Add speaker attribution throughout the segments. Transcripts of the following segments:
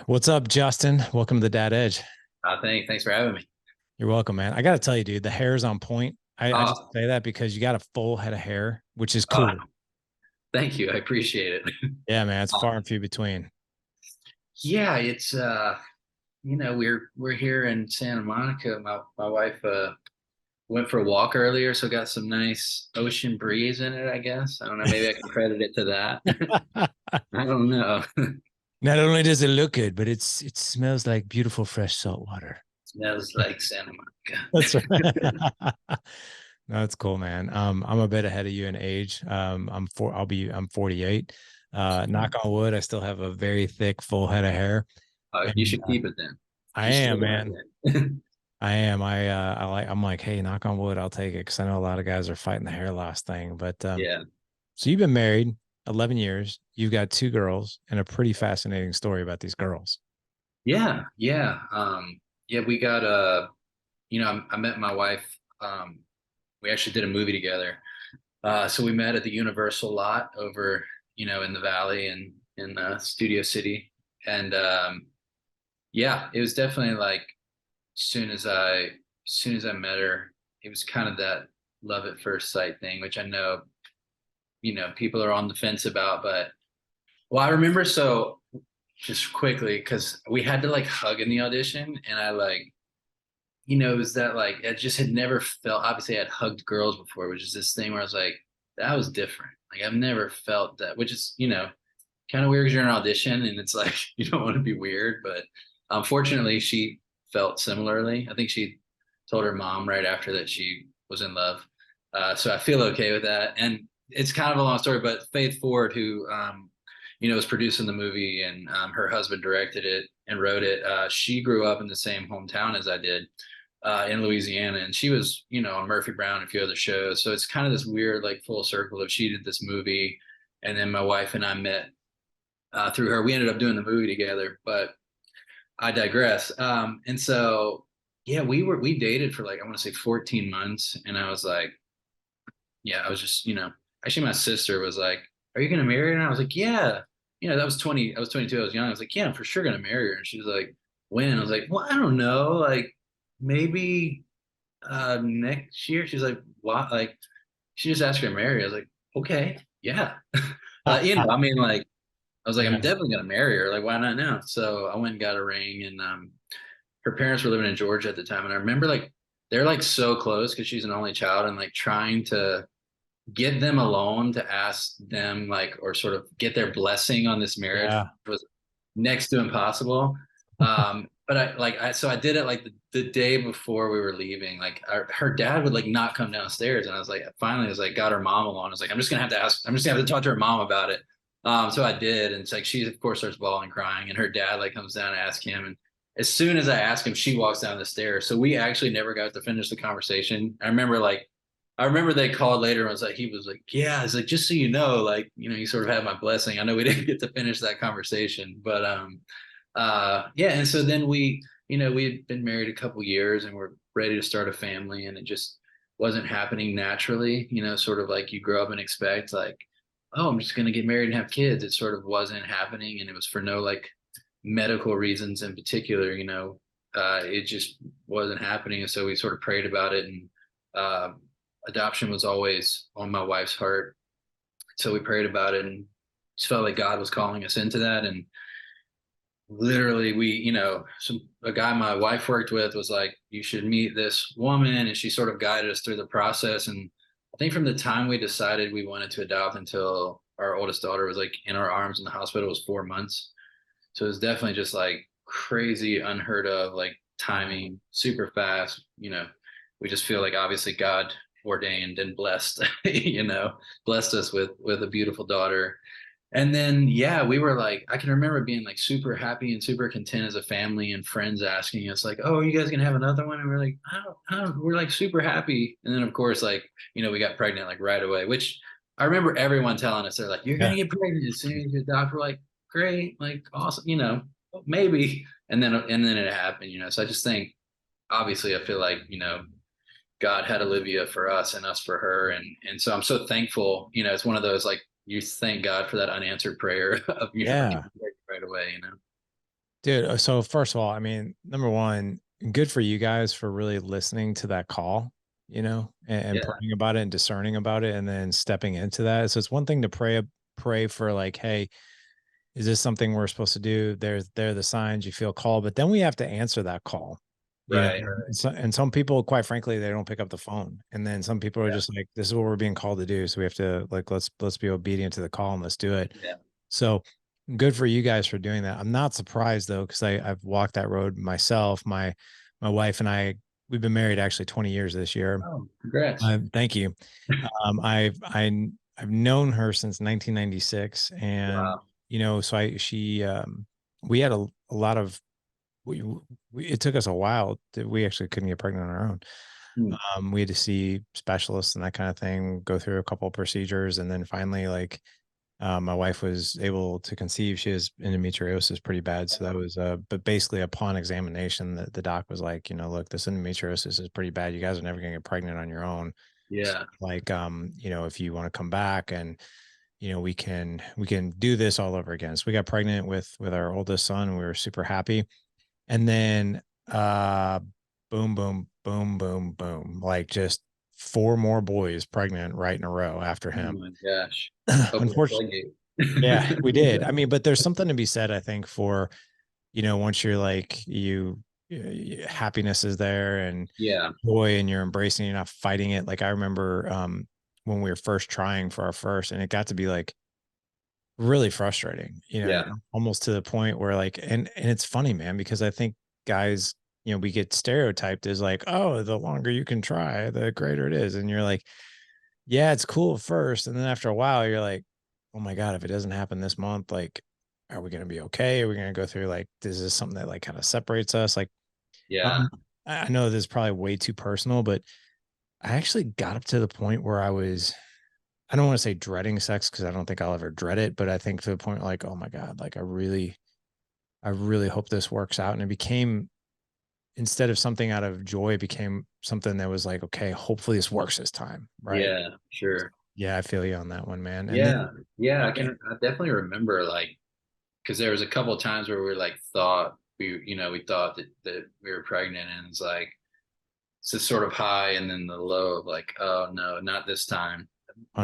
Speaker 1: What's up, Justin? Welcome to the Dad Edge.
Speaker 2: Thanks for having me.
Speaker 1: You're welcome, man. I got to tell you, dude, the hair is on point. I just
Speaker 2: Oh,
Speaker 1: say that because you got a full head of hair, which is
Speaker 2: uh,
Speaker 1: cool.
Speaker 2: Thank you. I appreciate it.
Speaker 1: Yeah, man, it's
Speaker 2: Uh,
Speaker 1: far and few between.
Speaker 2: yeah, it's we're here in Santa Monica. My wife went for a walk earlier, so got some nice ocean breeze in it, I guess. I don't know, maybe I can credit it to that. I don't know.
Speaker 1: Not only does it look good, but it smells like beautiful fresh salt water.
Speaker 2: Smells like Santa
Speaker 1: That's
Speaker 2: Monica.
Speaker 1: right. No, that's cool, man. I'm a bit ahead of you in age. I'm 48. Knock on wood, I still have a very thick, full head of hair.
Speaker 2: You
Speaker 1: And
Speaker 2: should keep it then.
Speaker 1: I
Speaker 2: You still
Speaker 1: am,
Speaker 2: got
Speaker 1: man.
Speaker 2: it.
Speaker 1: I am. I'm like, hey, knock on wood, I'll take it because I know a lot of guys are fighting the hair loss thing. But
Speaker 2: Yeah.
Speaker 1: so you've been married 11 years. You've got two girls and a pretty fascinating story about these girls.
Speaker 2: Yeah, yeah. Yeah, we got I met my wife. We actually did a movie together. So we met at the Universal lot over, in the Valley and in Studio City. And yeah, it was definitely like as soon as I met her, it was kind of that love at first sight thing, which I know, people are on the fence about. But well, I remember so just quickly because we had to like hug in the audition, and I like it was that like I just had never felt. Obviously, I had hugged girls before, which is this thing where I was like, that was different. Like I've never felt that, which is kind of weird because you're in an audition and it's like you don't want to be weird, but fortunately, she felt similarly. I think she told her mom right after that she was in love, so I feel okay with that. And it's kind of a long story, but Faith Ford, who was producing the movie and her husband directed it and wrote it. She grew up in the same hometown as I did in Louisiana, and she was, on Murphy Brown and a few other shows. So it's kind of this weird, like full circle of she did this movie, and then my wife and I met through her. We ended up doing the movie together, but I digress. And so, yeah, we dated for like I want to say 14 months, and I was like, yeah, I was just, actually, my sister was like, "Are you gonna marry her?" And I was like, "Yeah." That was 20. I was 22. I was young. I was like, "Yeah, I'm for sure gonna marry her." And she was like, "When?" I was like, "Well, I don't know. Like maybe next year." She's like, "What?" Like she just asked her to marry. I was like, "Okay, yeah." I mean, like I was like, "I'm
Speaker 1: Yeah.
Speaker 2: definitely gonna marry her. Like, why not now?" So I went and got a ring, and her parents were living in Georgia at the time, and I remember like they're like so close because she's an only child, and like trying to get them alone to ask them like or sort of get their blessing on this marriage
Speaker 1: Yeah.
Speaker 2: was next to impossible. But I did it like the day before we were leaving. Like her dad would like not come downstairs, and I was like, finally, I was like, got her mom alone. I was like, I'm just gonna have to ask. I'm just gonna have to talk to her mom about it. So I did, and it's like she of course starts bawling, crying, and her dad like comes down and asks him, and as soon as I ask him, she walks down the stairs. So we actually never got to finish the conversation. I remember they called later and was like, he was like, yeah, it's like, just so you know, like, you sort of have my blessing. I know we didn't get to finish that conversation, but yeah. And so then we had been married a couple years and we're ready to start a family, and it just wasn't happening naturally, sort of like you grow up and expect like, oh, I'm just gonna get married and have kids. It sort of wasn't happening, and it was for no like medical reasons in particular, it just wasn't happening. And so we sort of prayed about it, and uh, adoption was always on my wife's heart. So we prayed about it and just felt like God was calling us into that. And literally a guy my wife worked with was like, you should meet this woman. And she sort of guided us through the process. And I think from the time we decided we wanted to adopt until our oldest daughter was like in our arms in the hospital was 4 months. So it was definitely just like crazy, unheard of, like timing, super fast. We just feel like obviously God ordained and blessed, blessed us with a beautiful daughter. And then yeah, we were like, I can remember being like super happy and super content as a family, and friends asking us like, "Oh, are you guys gonna have another one?" And we're like, I don't. We're like super happy. And then of course, like we got pregnant like right away, which I remember everyone telling us they're like, "You're gonna
Speaker 1: Yeah.
Speaker 2: get pregnant as soon as you adopt." We're like, "Great, like awesome, maybe." And then it happened, So I just think, obviously, I feel like God had Olivia for us and us for her, and so I'm so thankful. It's one of those like you thank God for that unanswered prayer of
Speaker 1: Yeah.
Speaker 2: right away.
Speaker 1: Dude, so first of all, I mean, number one, good for you guys for really listening to that call, and
Speaker 2: Yeah,
Speaker 1: praying about it and discerning about it and then stepping into that. So it's one thing to pray for like, hey, is this something we're supposed to do? There are the signs you feel called, but then we have to answer that call, you know.
Speaker 2: right, right.
Speaker 1: And some people, quite frankly, they don't pick up the phone. And then some people are
Speaker 2: Yeah,
Speaker 1: just like, this is what we're being called to do. So we have to like let's be obedient to the call and let's do it.
Speaker 2: yeah.
Speaker 1: So good for you guys for doing that. I'm not surprised though, because I've walked that road myself. My wife and I, we've been married actually 20 years this year.
Speaker 2: Oh, congrats.
Speaker 1: Thank you. I've known her since 1996, and
Speaker 2: Wow.
Speaker 1: so we had a lot of it took us a while. We actually couldn't get pregnant on our own.
Speaker 2: Hmm.
Speaker 1: We had to see specialists and that kind of thing, go through a couple of procedures, and then finally, like, my wife was able to conceive. She has endometriosis pretty bad. So that was, but basically upon examination, the doc was like, look, this endometriosis is pretty bad. You guys are never going to get pregnant on your own. So,
Speaker 2: Yeah,
Speaker 1: like, if you want to come back and, we can do this all over again. So we got pregnant with our oldest son and we were super happy. And then, boom, boom, boom, boom, boom, like just four more boys pregnant right in a row after
Speaker 2: oh
Speaker 1: him.
Speaker 2: my gosh. Open the
Speaker 1: Unfortunately,
Speaker 2: floodgate.
Speaker 1: yeah, we did. I mean, but there's something to be said, I think, for, once you're like happiness is there and
Speaker 2: Yeah,
Speaker 1: joy and you're embracing, you're not fighting it. Like I remember when we were first trying for our first, and it got to be like really frustrating,
Speaker 2: yeah,
Speaker 1: almost to the point where like, and it's funny, man, because I think guys, we get stereotyped as like, oh, the longer you can try, the greater it is. And you're like, yeah, it's cool at first. And then after a while, you're like, oh my God, if it doesn't happen this month, like, are we going to be okay? Are we going to go through like, this is something that like kind of separates us? Like,
Speaker 2: yeah,
Speaker 1: um, I know this is probably way too personal, but I actually got up to the point where I don't want to say dreading sex because I don't think I'll ever dread it, but I think to the point like, oh my God, like I really hope this works out. And it became, instead of something out of joy, it became something that was like, okay, hopefully this works this time. Right.
Speaker 2: yeah, sure.
Speaker 1: Yeah, I feel you on that one, man. And then,
Speaker 2: Yeah, yeah,
Speaker 1: I mean,
Speaker 2: I definitely remember like because there was a couple of times where we like thought we thought that we were pregnant and it's like it's this sort of high and then the low of like, oh no, not this time.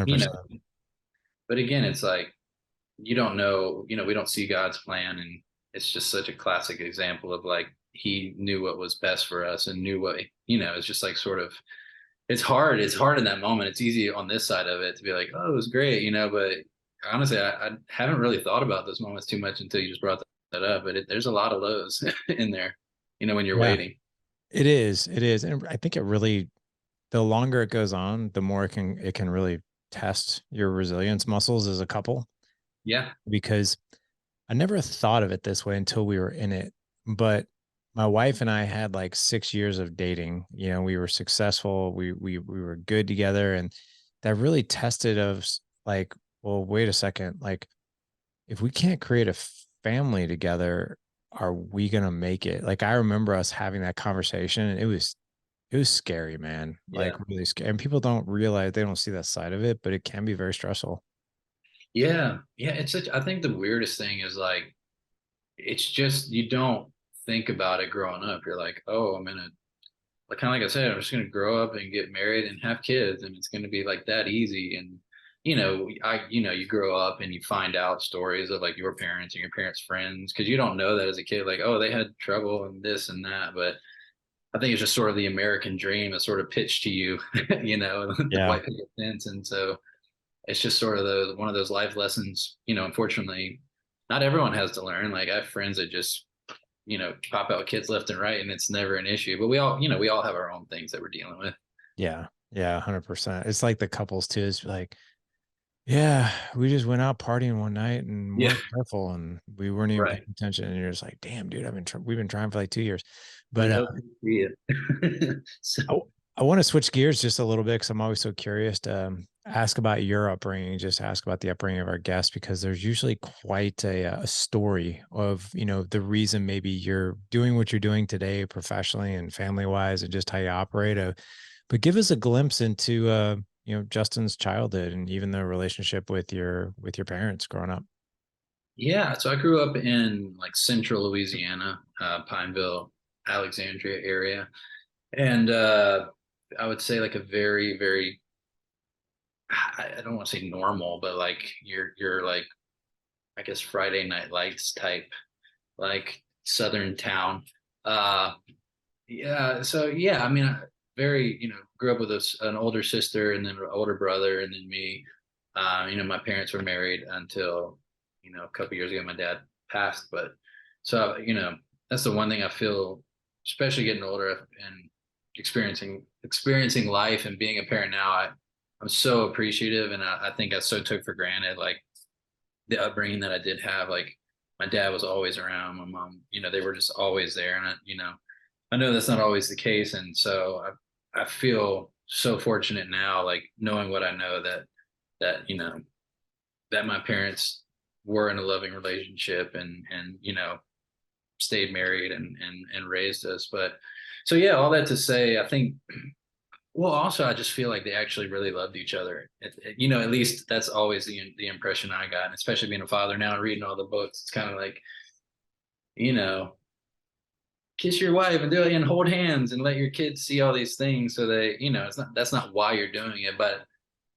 Speaker 2: You know,
Speaker 1: 100%.
Speaker 2: but again, it's like you don't know, we don't see God's plan and it's just such a classic example of like he knew what was best for us and knew what, it's just like sort of it's hard in that moment. It's easy on this side of it to be like, oh, it was great, but honestly, I haven't really thought about those moments too much until you just brought that up. But there's a lot of lows in there, when you're
Speaker 1: Yeah,
Speaker 2: waiting.
Speaker 1: it is. It is. And I think it really, the longer it goes on, the more it can really test your resilience muscles as a couple,
Speaker 2: Yeah,
Speaker 1: because I never thought of it this way until we were in it. But my wife and I had like 6 years of dating. We were successful. We were good together, and that really tested us. Like, well, wait a second. Like, if we can't create a family together, are we gonna make it? Like, I remember us having that conversation, and it was scary, man. Like,
Speaker 2: yeah,
Speaker 1: really scary. And people don't realize, they don't see that side of it, but it can be very stressful.
Speaker 2: yeah, yeah. I think the weirdest thing is like it's just you don't think about it growing up. You're like, oh, I'm gonna like kind of like I said, I'm just gonna grow up and get married and have kids, and it's gonna be like that easy. And you grow up and you find out stories of like your parents and your parents' friends because you don't know that as a kid, like, oh, they had trouble and this and that. But I think it's just sort of the American dream is sort of pitched to you, the
Speaker 1: Yeah.
Speaker 2: white picket fence, and so it's just sort of one of those life lessons. Unfortunately, not everyone has to learn. Like I have friends that just pop out kids left and right and it's never an issue. But we all have our own things that we're dealing with.
Speaker 1: Yeah. Yeah. 100%. It's like the couples too. It's like, yeah, we just went out partying one night and
Speaker 2: Yeah.
Speaker 1: weren't careful and we weren't even paying
Speaker 2: Right.
Speaker 1: attention. And you're just like, damn, dude, we've been trying for like 2 years. But
Speaker 2: Like, oh, yeah. So,
Speaker 1: I, I want to switch gears just a little bit because I'm always so curious to ask about your upbringing, just ask about the upbringing of our guests, because there's usually quite a story of, the reason maybe you're doing what you're doing today professionally and family wise and just how you operate. But give us a glimpse into, Justin's childhood and even the relationship with your parents growing up.
Speaker 2: Yeah, so I grew up in like central Louisiana, Pineville, Alexandria area. And I would say like a very, very, I don't want to say normal, but like you're like, I guess Friday Night Lights type, like Southern town. Uh yeah, so yeah, I mean, very, grew up with an older sister and then an older brother and then me. My parents were married until, a couple years ago my dad passed, but so, that's the one thing I feel, especially getting older and experiencing life and being a parent now, I'm so appreciative, and I think I so took for granted like the upbringing that I did have. Like my dad was always around, my mom, they were just always there. And I know that's not always the case. And so I feel so fortunate now, like knowing what I know, that, that my parents were in a loving relationship and, stayed married and raised us. But so, yeah, all that to say, I think, well, also, I just feel like they actually really loved each other. At least that's always the impression I got, and especially being a father now and reading all the books. It's kind of like, you know, kiss your wife and do it and hold hands and let your kids see all these things, so they, it's not, that's not why you're doing it. But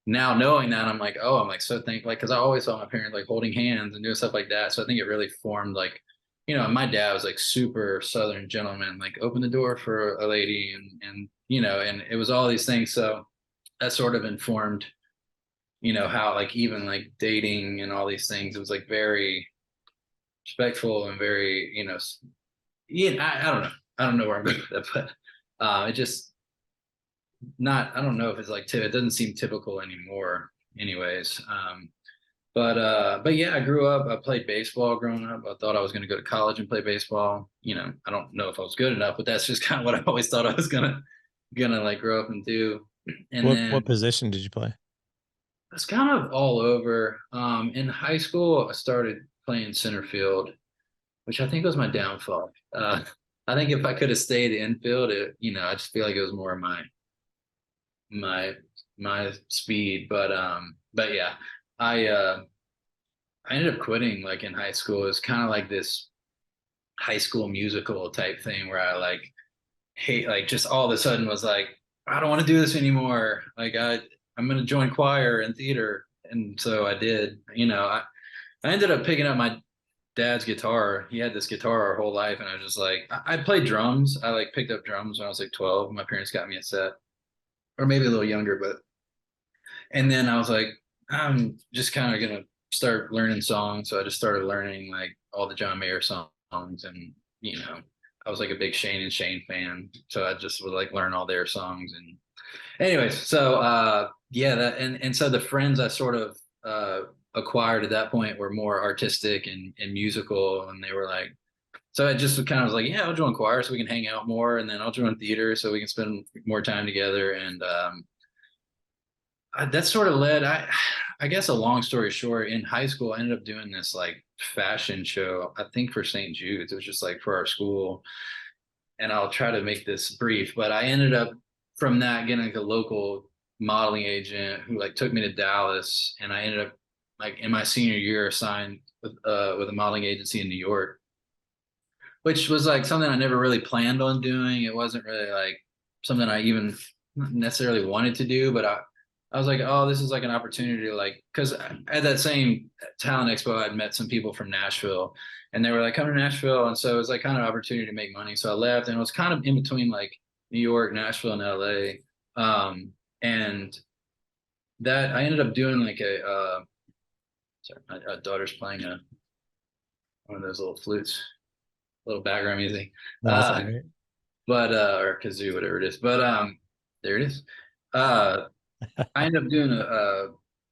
Speaker 2: now knowing that, I'm like, oh, I'm like so thankful, like, because I always saw my parents like holding hands and doing stuff like that. So I think it really formed like, my dad was like super Southern gentleman, like open the door for a lady, and and it was all these things. So that sort of informed, how like even like dating and all these things, it was like very respectful and very, yeah, I don't know. I don't know where I'm going with that, but it just not, I don't know if it's like, it doesn't seem typical anymore anyways. But yeah, I grew up, I played baseball growing up. I thought I was going to go to college and play baseball. I don't know if I was good enough, but that's just kind of what I always thought I was gonna like grow up and do. And
Speaker 1: What
Speaker 2: then
Speaker 1: position did you play?
Speaker 2: it's kind of all over. In high school, I started playing center field, which I think was my downfall. I think if I could have stayed infield, I just feel like it was more my my speed. But yeah, I uh, I ended up quitting like in high school. It was kind of like this high school musical type thing where I like hate, like, just all of a sudden was like, I don't want to do this anymore. Like I'm gonna join choir and theater, and so I did. I ended up picking up my dad's guitar. He had this guitar our whole life, and I was just like, I played drums. I like picked up drums when I was like 12. My parents got me a set, or maybe a little younger, but and then I was like, I'm just kind of gonna start learning songs. So I just started learning like all the John Mayer songs, and I was like a big Shane and Shane fan, so I just would like learn all their songs. And anyways, so yeah, that and so the friends I sort of acquired at that point were more artistic and musical, and they were like, so I just kind of was like, yeah, I'll join choir so we can hang out more, and then I'll join theater so we can spend more time together. And that sort of led, I guess, a long story short, in high school I ended up doing this like fashion show, I think for St. Jude's. It was just like for our school, and I'll try to make this brief, but I ended up from that getting like a local modeling agent who like took me to Dallas, and I ended up like in my senior year signed with a modeling agency in New York, which was like something I never really planned on doing. It wasn't really like something I even necessarily wanted to do, but I was like, oh, this is like an opportunity to like, because at that same talent expo, I'd met some people from Nashville, and they were like, come to Nashville. And so it was like kind of opportunity to make money. So I left, and it was kind of in between like New York, Nashville, and LA. And that I ended up doing like sorry, my daughter's playing one of those little flutes, little background music.
Speaker 1: No, that's all
Speaker 2: Uh,
Speaker 1: right.
Speaker 2: or kazoo, whatever it is. But there it is. Uh, I ended up doing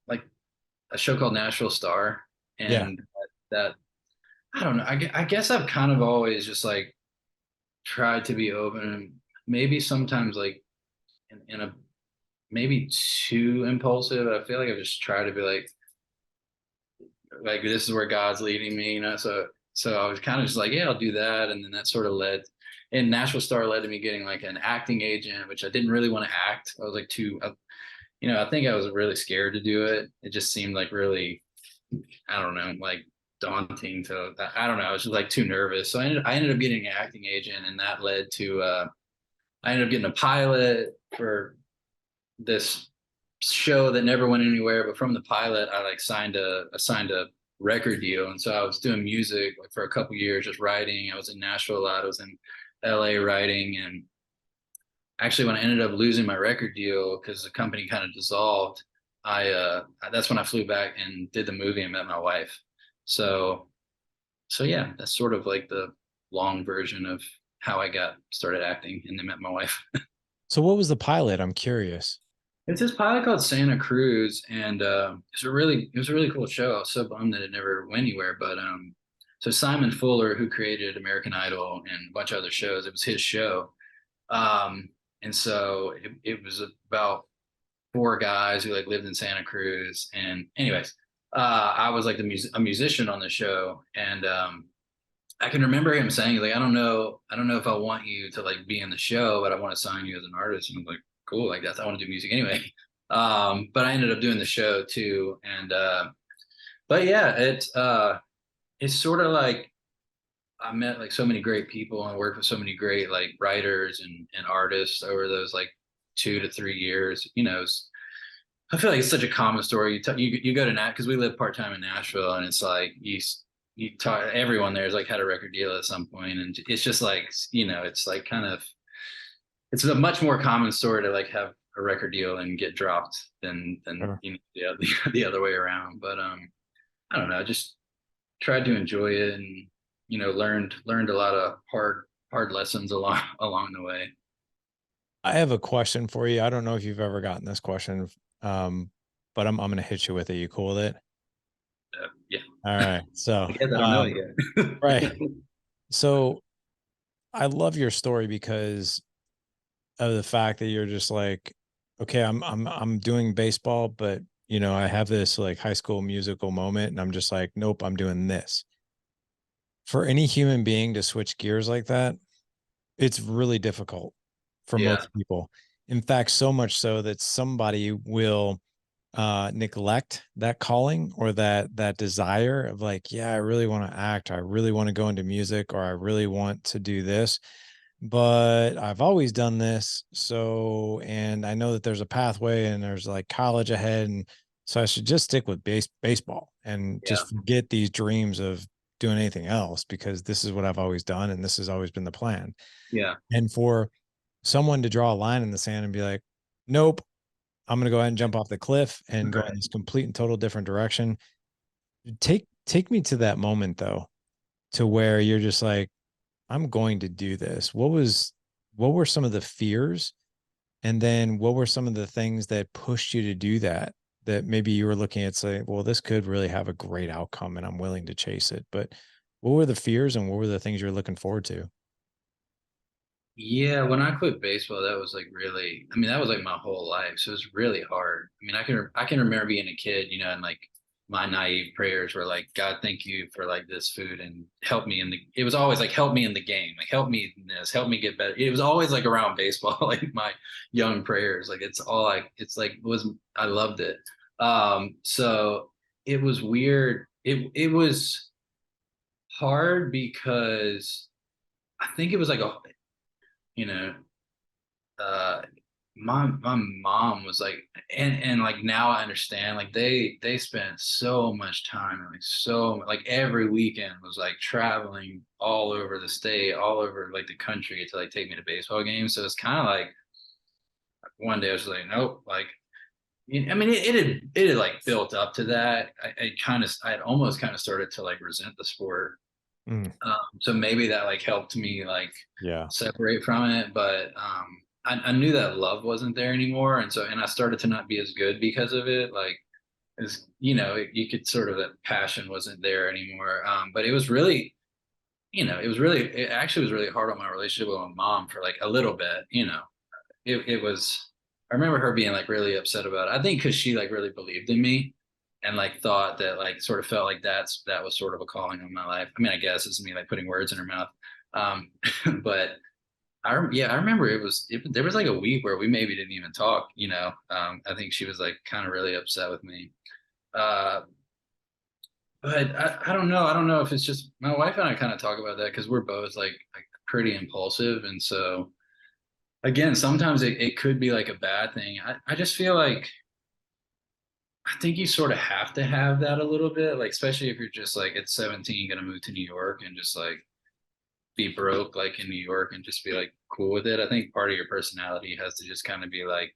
Speaker 2: like a show called Nashville Star,
Speaker 1: Yeah.
Speaker 2: and that I don't know. I guess I've kind of always just like tried to be open, and maybe sometimes like in a maybe too impulsive. I feel like I've just tried to be like this is where God's leading me, So I was kind of just like, yeah, I'll do that, and then that sort of led. And Nashville Star led to me getting like an acting agent, which I didn't really want to act. I was like too, I think I was really scared to do it. It just seemed like really, I don't know, like daunting to, I don't know. I was just like too nervous. So I ended up getting an acting agent, and that led to, I ended up getting a pilot for this show that never went anywhere. But from the pilot, I like signed a record deal. And so I was doing music like for a couple years, just writing. I was in Nashville a lot. I was in LA writing. And actually when I ended up losing my record deal because the company kind of dissolved, that's when I flew back and did the movie and met my wife. So yeah, that's sort of like the long version of how I got started acting and then met my wife.
Speaker 1: So what was the pilot? I'm curious.
Speaker 2: It's this pilot called Santa Cruz, and it was a really cool show. I was so bummed that it never went anywhere. But so Simon Fuller, who created American Idol and a bunch of other shows, it was his show. And so it was about four guys who like lived in Santa Cruz. And anyways, I was like a musician on the show, and I can remember him saying like, I don't know if I want you to like be in the show, but I want to sign you as an artist. And I'm like, cool, like that's I want to do music anyway. But I ended up doing the show too, and but yeah, it's sort of like I met like so many great people and worked with so many great like writers and artists over those like 2 to 3 years. You know, I feel like it's such a common story. You go to Nat because we live part time in Nashville, and it's like you talk everyone there's like had a record deal at some point, and it's just like it's like kind of it's a much more common story to like have a record deal and get dropped than
Speaker 1: Sure.
Speaker 2: the other way around. But I don't know, I just tried to enjoy it and learned a lot of hard lessons along the way.
Speaker 1: I have a question for you. I don't know if you've ever gotten this question, um, but I'm going to hit you with it. You cool with it?
Speaker 2: Yeah,
Speaker 1: All right. So,
Speaker 2: I guess I don't know it
Speaker 1: right.
Speaker 2: yet.
Speaker 1: So I love your story because of the fact that you're just like, okay, I'm doing baseball, but I have this like high school musical moment and I'm just like, nope, I'm doing this. For any human being to switch gears like that, it's really difficult for
Speaker 2: Yeah,
Speaker 1: most people. In fact, so much so that somebody will neglect that calling or that desire of like, yeah, I really want to act, I really want to go into music, or I really want to do this, but I've always done this. So, and I know that there's a pathway and there's like college ahead. And so I should just stick with baseball and
Speaker 2: yeah,
Speaker 1: just forget these dreams of doing anything else because this is what I've always done. And this has always been the plan.
Speaker 2: yeah,
Speaker 1: And for someone to draw a line in the sand and be like, nope, I'm going to go ahead and jump off the cliff and go in
Speaker 2: right.
Speaker 1: this complete and total different direction. Take me to that moment though, to where you're just like, I'm going to do this. What were some of the fears? And then what were some of the things that pushed you to do that? That maybe you were looking at saying, well, this could really have a great outcome and I'm willing to chase it. But what were the fears and what were the things you're looking forward to?
Speaker 2: Yeah, when I quit baseball, that was like really, I mean, that was like my whole life. So it was really hard. I mean, I can remember being a kid, and like my naive prayers were like, God, thank you for like this food and help me it was always like, help me in the game, like help me in this, help me get better. It was always like around baseball, like my young prayers. Like it's all like, it's like, I loved it. So it was weird. It was hard because I think it was like you know, uh my mom was like, and like now I understand, like they spent so much time and like so like every weekend was like traveling all over the state, all over like the country to like take me to baseball games. So it's kind of like one day I was like, nope, like I mean it had like built up to that. I had almost kind of started to like resent the sport.
Speaker 1: Mm,
Speaker 2: So maybe that like helped me like
Speaker 1: yeah.
Speaker 2: separate from it, but I knew that love wasn't there anymore, and I started to not be as good because of it. Like, as you could sort of that passion wasn't there anymore. But it was really, it actually was really hard on my relationship with my mom for like a little bit. It was. I remember her being like really upset about it. I think because she like really believed in me and like thought that like sort of felt like that was sort of a calling of my life. I mean, I guess it's me like putting words in her mouth. Um, but I remember there was like a week where we maybe didn't even talk. I think she was like kind of really upset with me. Uh, But I don't know. I don't know if it's just my wife and I kind of talk about that because we're both like pretty impulsive. And so again, sometimes it could be like a bad thing. I just feel like I think you sort of have to have that a little bit, like especially if you're just like at 17 gonna move to New York and just like be broke like in New York and just be like cool with it. I think part of your personality has to just kind of be like,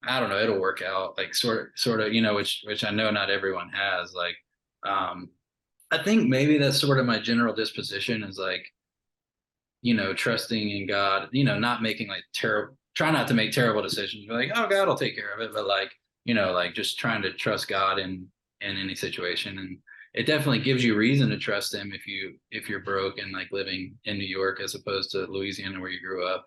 Speaker 2: I don't know, it'll work out. Like sort of, which I know not everyone has. Like um I think maybe that's sort of my general disposition is like, trusting in God, not making like terrible, try not to make terrible decisions. Be like, oh, God will take care of it. But like, like just trying to trust God in any situation. And it definitely gives you reason to trust him if you're broke and like living in New York as opposed to Louisiana where you grew up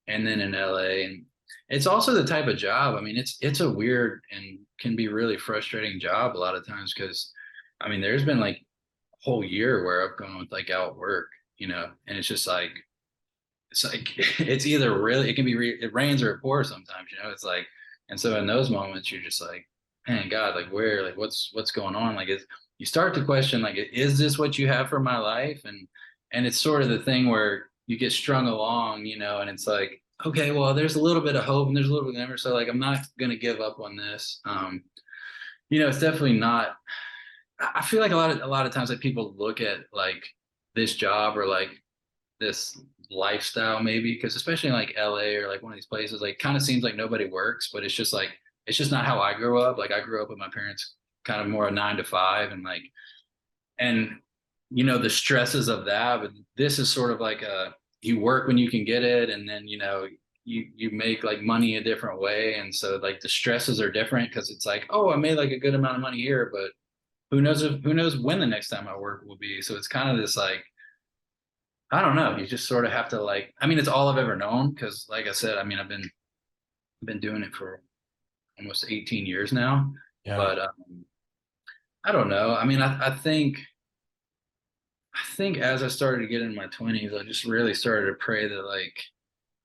Speaker 2: and then in LA. And it's also the type of job. I mean, it's a weird and can be really frustrating job a lot of times because I mean, there's been like a whole year where I've gone with like out work, and it's like it's either really it can be it rains or it pours sometimes, it's like, and so in those moments you're just like, man, God, like where, like what's going on, like you start to question like, is this what you have for my life? And it's sort of the thing where you get strung along, and it's like, okay, well, there's a little bit of hope and there's a little bit of never, so like I'm not gonna give up on this. It's definitely not. I feel like a lot of times that people look at like this job or like this lifestyle maybe because especially in like LA or like one of these places like kind of seems like nobody works, but it's just like it's just not how I grew up. Like I grew up with my parents kind of more a 9 to 5 and like, and the stresses of that, but this is sort of like a, you work when you can get it, and then you make like money a different way, and so like the stresses are different because it's like, oh, I made like a good amount of money here, but who knows when the next time I work will be. So it's kind of this like, I don't know. You just sort of have to like, I mean, it's all I've ever known because like I said, I mean, I've been doing it for almost 18 years now.
Speaker 1: Yeah.
Speaker 2: But I don't know. I mean, I think as I started to get in my 20s, I just really started to pray that like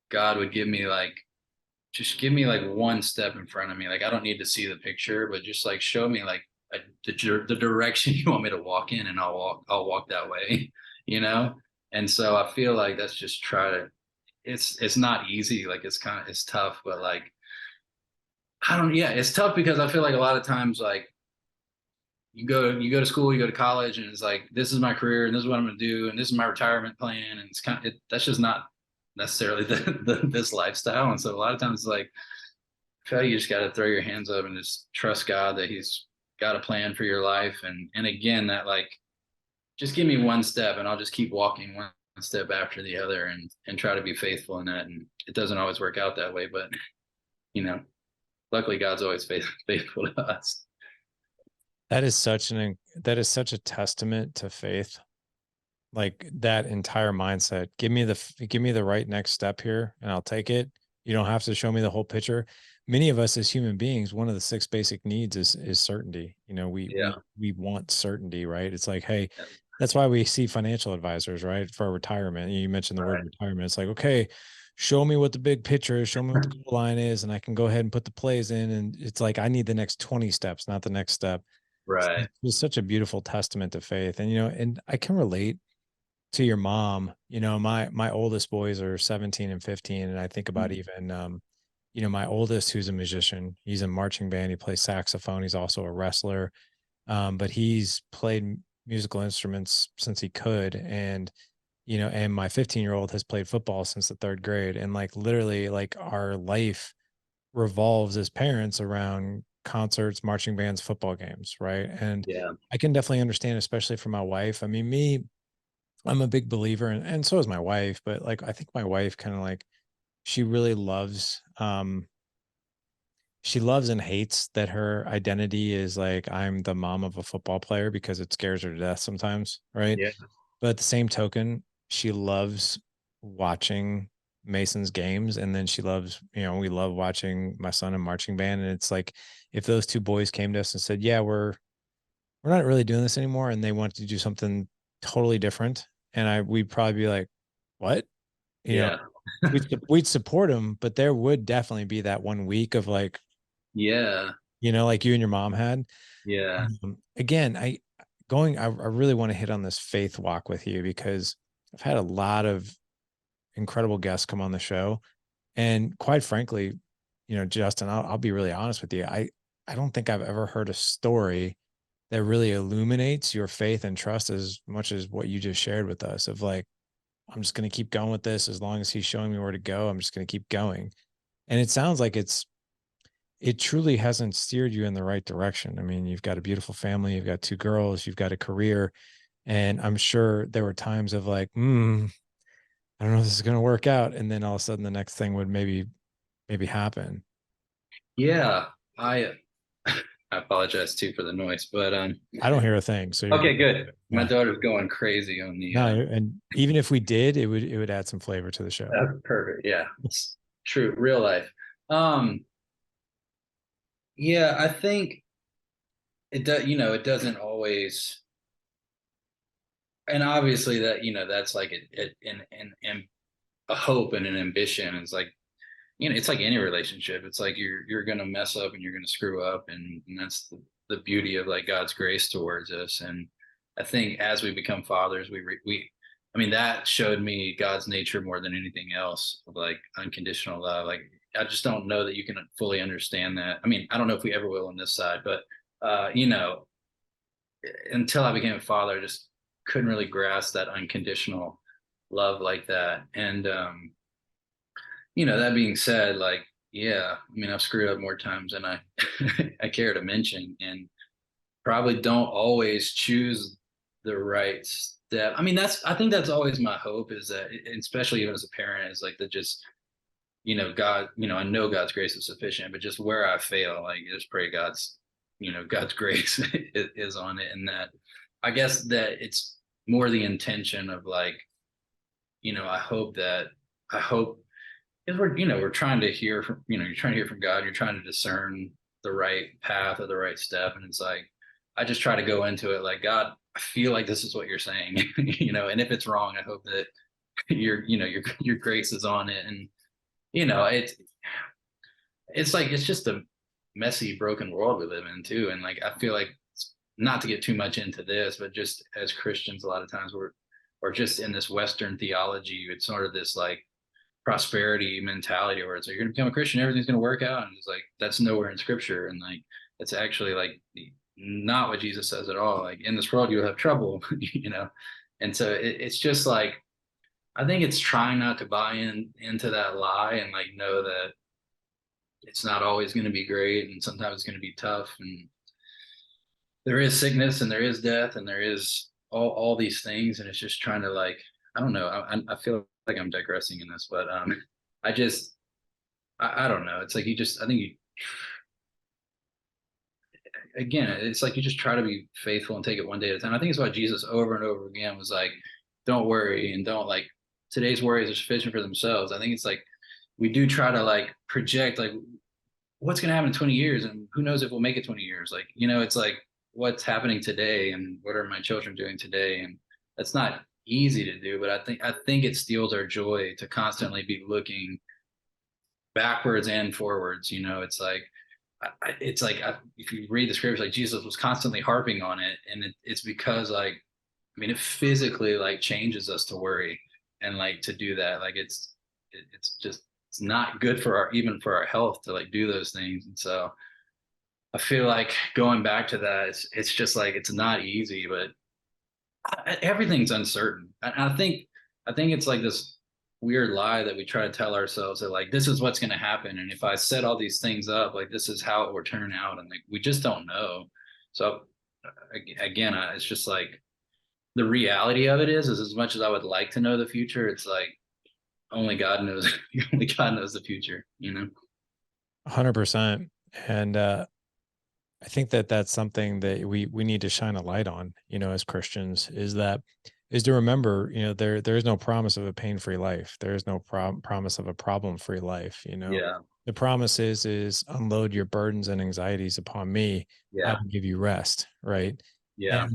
Speaker 2: God would give me like, just give me like one step in front of me. Like I don't need to see the picture, but just like show me like the direction you want me to walk in, and I'll walk that way, you know. And so I feel like that's just try to. It's not easy. Like it's tough, but like I don't. Yeah, it's tough because I feel like a lot of times like you go to school, you go to college, and it's like this is my career, and this is what I'm going to do, and this is my retirement plan, and it's that's just not necessarily this lifestyle. And so a lot of times it's like I feel like you just got to throw your hands up and just trust God that He's got a plan for your life. And again, that like, just give me one step and I'll just keep walking one step after the other and try to be faithful in that. And it doesn't always work out that way, but you know, luckily God's always faithful to us.
Speaker 1: That is such a testament to faith. Like that entire mindset. Give me the right next step here and I'll take it. You don't have to show me the whole picture. Many of us as human beings, one of the six basic needs is certainty.
Speaker 2: Yeah.
Speaker 1: We want certainty, right? It's like, hey, that's why we see financial advisors, right? For our retirement. You mentioned the word
Speaker 2: Right.
Speaker 1: retirement. It's like, okay, show me what the big picture is, show me what the goal line is, and I can go ahead and put the plays in. And it's like I need the next 20 steps, not the next step.
Speaker 2: Right.
Speaker 1: It's such a beautiful testament to faith. And and I can relate to your mom. My oldest boys are 17 and 15, and I think about even my oldest, who's a musician. He's in marching band, he plays saxophone, he's also a wrestler. But he's played musical instruments since he could. And my 15-year-old has played football since the third grade. And like literally, like our life revolves as parents around concerts, marching bands, football games, right? And
Speaker 2: Yeah.
Speaker 1: I can definitely understand, especially for my wife. I mean, I'm a big believer, and so is my wife, but like I think my wife kind of like she really loves she loves and hates that her identity is like I'm the mom of a football player because it scares her to death sometimes, right?
Speaker 2: Yeah.
Speaker 1: But at the same token, she loves watching Mason's games, and then she loves, we love watching my son in marching band. And it's like if those two boys came to us and said, "Yeah, we're not really doing this anymore," and they want to do something totally different, and we'd probably be like, "What?" You know,
Speaker 2: Yeah.
Speaker 1: we'd support them, but there would definitely be that one week of like,
Speaker 2: Yeah.
Speaker 1: like you and your mom had.
Speaker 2: Yeah.
Speaker 1: Again, I really want to hit on this faith walk with you because I've had a lot of incredible guests come on the show. And quite frankly, Justin, I'll be really honest with you. I don't think I've ever heard a story that really illuminates your faith and trust as much as what you just shared with us of like, I'm just going to keep going with this. As long as he's showing me where to go, I'm just going to keep going. And it sounds like it truly hasn't steered you in the right direction. I mean, you've got a beautiful family, you've got two girls, you've got a career. And I'm sure there were times of like, I don't know if this is going to work out. And then all of a sudden the next thing would maybe happen.
Speaker 2: Yeah. I I apologize too for the noise, but
Speaker 1: I don't hear a thing. So you're
Speaker 2: okay,
Speaker 1: good.
Speaker 2: good. My
Speaker 1: Yeah.
Speaker 2: daughter's going crazy on the
Speaker 1: No, and even if we did, it would add some flavor to the show.
Speaker 2: that's perfect. Yeah. It's true, real life. Um, yeah, I think it does, it doesn't always, and obviously that, that's like an a hope and an ambition. It's like, it's like any relationship. It's like you're gonna mess up and you're gonna screw up, and that's the beauty of like God's grace towards us. And I think as we become fathers, I mean, that showed me God's nature more than anything else, of like unconditional love. Like I just don't know that you can fully understand that. I mean, I don't know if we ever will on this side, but until I became a father, I just couldn't really grasp that unconditional love like that. And that being said, like, yeah, I mean, I've screwed up more times than I I care to mention, and probably don't always choose the right step. I mean, I think that's always my hope, is that, especially even as a parent, is like that just, God, I know God's grace is sufficient, but just where I fail, like just pray God's grace is on it. And that, I guess that it's more the intention of like, I hope, because we're trying to hear from, you're trying to hear from God, you're trying to discern the right path or the right step. And it's like, I just try to go into it like, God, I feel like this is what you're saying, and if it's wrong, I hope that your grace is on it. And, it's like, it's just a messy, broken world we live in too. And like, I feel like, not to get too much into this, but just as Christians, a lot of times we're just in this Western theology. It's sort of this like prosperity mentality where it's like, you're gonna become a Christian, everything's gonna work out. And it's like, that's nowhere in scripture. And like, it's actually like not what Jesus says at all. Like, in this world you'll have trouble, And so it's just like, I think it's trying not to buy into that lie, and like know that it's not always going to be great, and sometimes it's going to be tough, and there is sickness and there is death and there is all these things. And it's just trying to like, I don't know, I feel like I'm digressing in this, but I just, I don't know, it's like, I think again, it's like you just try to be faithful and take it one day at a time. I think it's why Jesus over and over again was like, don't worry, and don't like, today's worries are sufficient for themselves. I think it's like we do try to like project like what's going to happen in 20 years, and who knows if we'll make it 20 years. Like, it's like, what's happening today and what are my children doing today? And that's not easy to do, but I think it steals our joy to constantly be looking backwards and forwards. It's like, if you read the scriptures, like Jesus was constantly harping on it, and it's because like, I mean, it physically like changes us to worry, and like to do that, like it's just, it's not good for even for our health to like do those things. And so I feel like going back to that, it's just like, it's not easy, but everything's uncertain. I think it's like this weird lie that we try to tell ourselves that like, this is what's going to happen, and if I set all these things up, like this is how it will turn out, and like we just don't know. So again, it's just like, the reality of it is as much as I would like to know the future, it's like only God knows. Only God knows the future.
Speaker 1: 100%. And I think that that's something that we need to shine a light on, as Christians, is to remember, there is no promise of a pain-free life. There is no promise of a problem-free life.
Speaker 2: Yeah,
Speaker 1: The promise is unload your burdens and anxieties upon me. I
Speaker 2: yeah,
Speaker 1: will give you rest, right?
Speaker 2: yeah,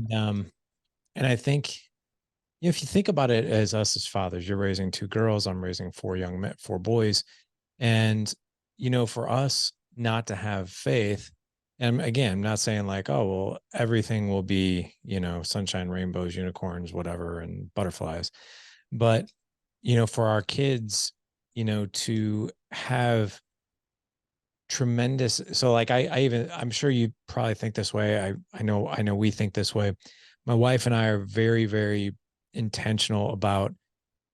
Speaker 1: And I think, if you think about it, as us as fathers, you're raising two girls, I'm raising four boys, and for us not to have faith, And again, I'm not saying like, oh, well, everything will be, sunshine, rainbows, unicorns, whatever, and butterflies. But, for our kids, to have tremendous, so like I'm sure you probably think this way. I know we think this way. My wife and I are very, very intentional about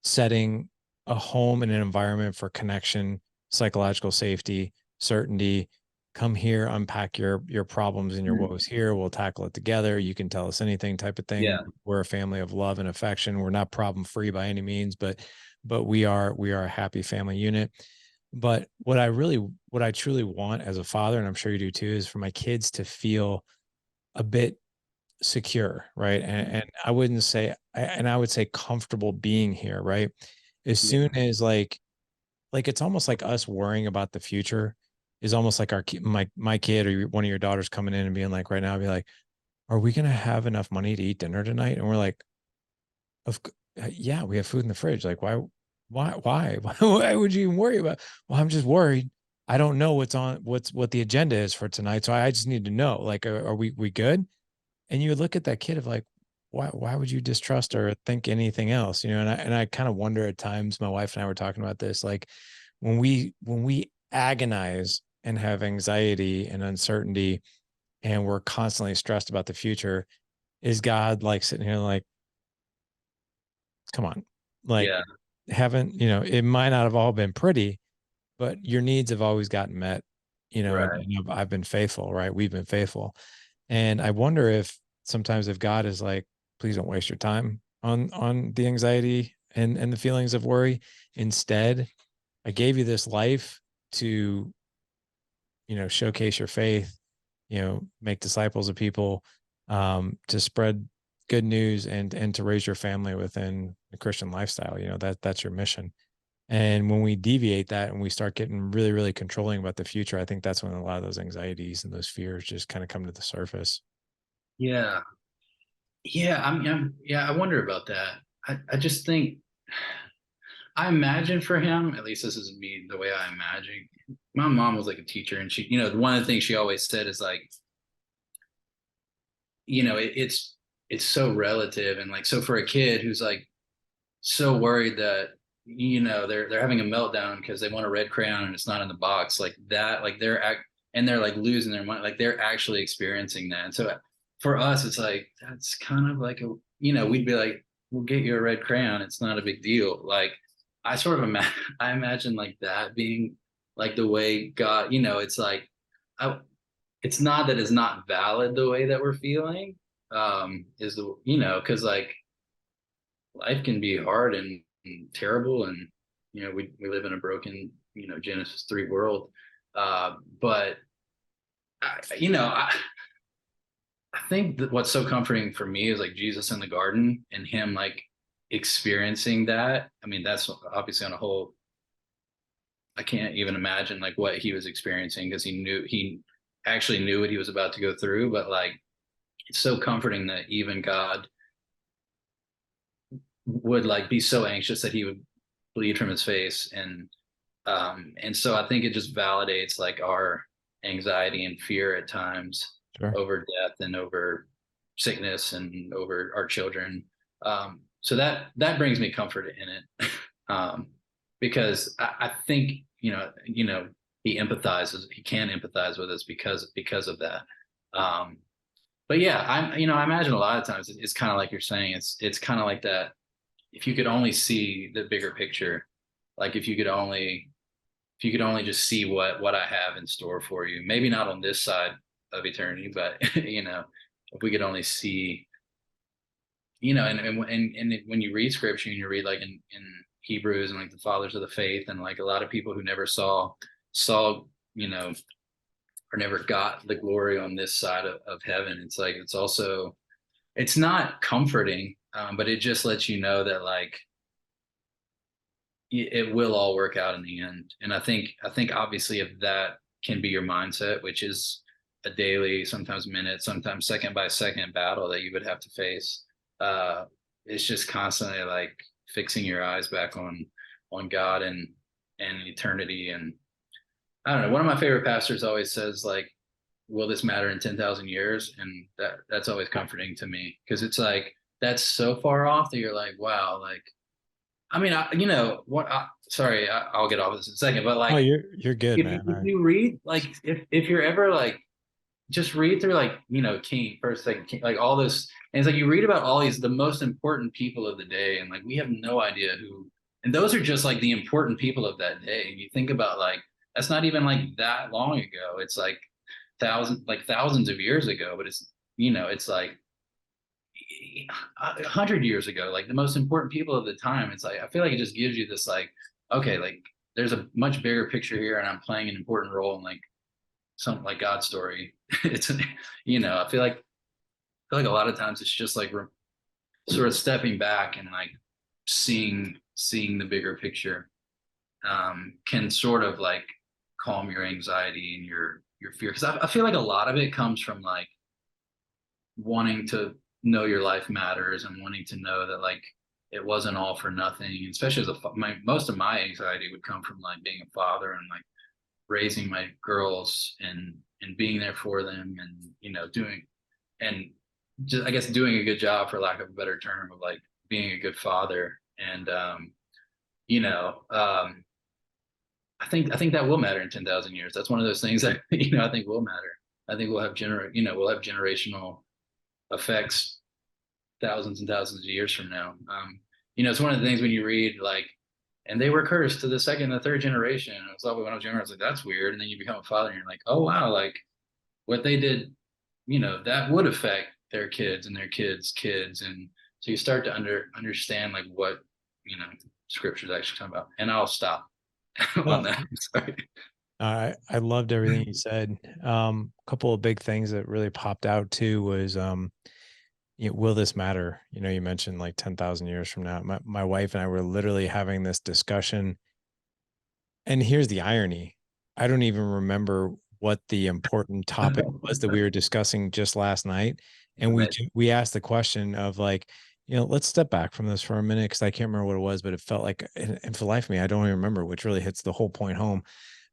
Speaker 1: setting a home and an environment for connection, psychological safety, certainty. Come here, unpack your problems and your
Speaker 2: Mm.
Speaker 1: woes here. We'll tackle it together. You can tell us anything, type of thing.
Speaker 2: Yeah.
Speaker 1: We're a family of love and affection. We're not problem free by any means, but we are a happy family unit. But what I truly want as a father, and I'm sure you do too, is for my kids to feel a bit secure, right? And I wouldn't say, and I would say comfortable being here, right? As
Speaker 2: Yeah.
Speaker 1: soon as like it's almost like us worrying about the future is almost like my kid or one of your daughters coming in and being like, right now, be like, are we gonna have enough money to eat dinner tonight? And we're like, of yeah, we have food in the fridge. Like, why would you even worry about? Well, I'm just worried. I don't know what the agenda is for tonight, so I just need to know. Like, are we good? And you look at that kid of like, why would you distrust or think anything else? And I kind of wonder at times, my wife and I were talking about this, like when we agonize and have anxiety and uncertainty and we're constantly stressed about the future, is God like sitting here like, come on, like
Speaker 2: Yeah.
Speaker 1: haven't, it might not have all been pretty, but your needs have always gotten met, and,
Speaker 2: Right.
Speaker 1: I've been faithful, right? We've been faithful. And I wonder if sometimes if God is like, please don't waste your time on the anxiety and the feelings of worry. Instead, I gave you this life to, showcase your faith, make disciples of people, to spread good news and to raise your family within the Christian lifestyle. That's your mission. And when we deviate that and we start getting really, really controlling about the future, I think that's when a lot of those anxieties and those fears just kind of come to the surface.
Speaker 2: Yeah. Yeah. Yeah, I wonder about that. I just think, I imagine for him, at least this is me, the way I imagine. My mom was like a teacher, and she, one of the things she always said is like, it's so relative, and like, so for a kid who's like so worried that, they're having a meltdown because they want a red crayon and it's not in the box, like that, like and they're like losing their mind, like they're actually experiencing that. And so for us, it's like that's kind of like we'd be like, we'll get you a red crayon, it's not a big deal. Like I sort of I imagine like that being like the way God, it's like I it's not that it's not valid the way that we're feeling, is the, because like life can be hard and terrible, and we live in a broken, Genesis 3 world. But I think that what's so comforting for me is like Jesus in the garden and him like experiencing that. I mean, that's obviously on a whole, I can't even imagine like what he was experiencing, because he actually knew what he was about to go through. But like it's so comforting that even God would like be so anxious that he would bleed from his face. And so I think it just validates like our anxiety and fear at times
Speaker 1: Sure.
Speaker 2: over death and over sickness and over our children. So that brings me comfort in it. um, because I think, he empathizes, he can empathize with us because of that. Um, but yeah, I imagine a lot of times it's kind of like you're saying, it's kind of like that. If you could only see the bigger picture, like if you could only just see what I have in store for you, maybe not on this side of eternity, but if we could only see, and when you read scripture and you read like in Hebrews and like the fathers of the faith and like a lot of people who never saw, or never got the glory on this side of heaven, it's like it's not comforting, but it just lets you know that like it will all work out in the end. And I think obviously if that can be your mindset, which is a daily, sometimes minute, sometimes second by second battle that you would have to face, it's just constantly like fixing your eyes back on God and eternity. And I don't know, one of my favorite pastors always says like, will this matter in 10,000 years? And that's always comforting to me because it's like that's so far off that you're like, wow, like I mean, you know what? Sorry, I'll get off this in a second, but
Speaker 1: Oh,
Speaker 2: like
Speaker 1: you're good,
Speaker 2: if
Speaker 1: man.
Speaker 2: if you read like if you're ever like just read through like King first, second King, like all this, and it's like you read about all these the most important people of the day, and like we have no idea who, and those are just like the important people of that day. And you think about like that's not even like that long ago. It's like thousands of years ago, but it's it's like 100 years ago, like the most important people of the time. It's like I feel like it just gives you this like okay, like there's a much bigger picture here, and I'm playing an important role in like something like God's story. It's I feel like a lot of times it's just like sort of stepping back and like seeing the bigger picture can sort of like calm your anxiety and your fear because I feel like a lot of it comes from like wanting to know your life matters and wanting to know that like it wasn't all for nothing, especially as most of my anxiety would come from like being a father and like raising my girls and being there for them and doing and just I guess doing a good job for lack of a better term of like being a good father and you know um I think that will matter in 10,000 years. That's one of those things that I think will matter. I think we'll have generational effects thousands and thousands of years from now. It's one of the things when you read like and they were cursed to the second and the third generation. I was like, when I was younger, I was like, that's weird. And then you become a father and you're like, oh wow, like what they did, that would affect their kids and their kids' kids. And so you start to understand like what, scripture is actually talking about. And I'll stop on
Speaker 1: No,
Speaker 2: that. Sorry.
Speaker 1: I loved everything you said. A couple of big things that really popped out too was will this matter? You mentioned like 10,000 years from now. My wife and I were literally having this discussion. And here's the irony. I don't even remember what the important topic was that we were discussing just last night. And we
Speaker 2: Amazing.
Speaker 1: we asked the question of like, let's step back from this for a minute because I can't remember what it was, but it felt like, and for the life of me, I don't even remember, which really hits the whole point home.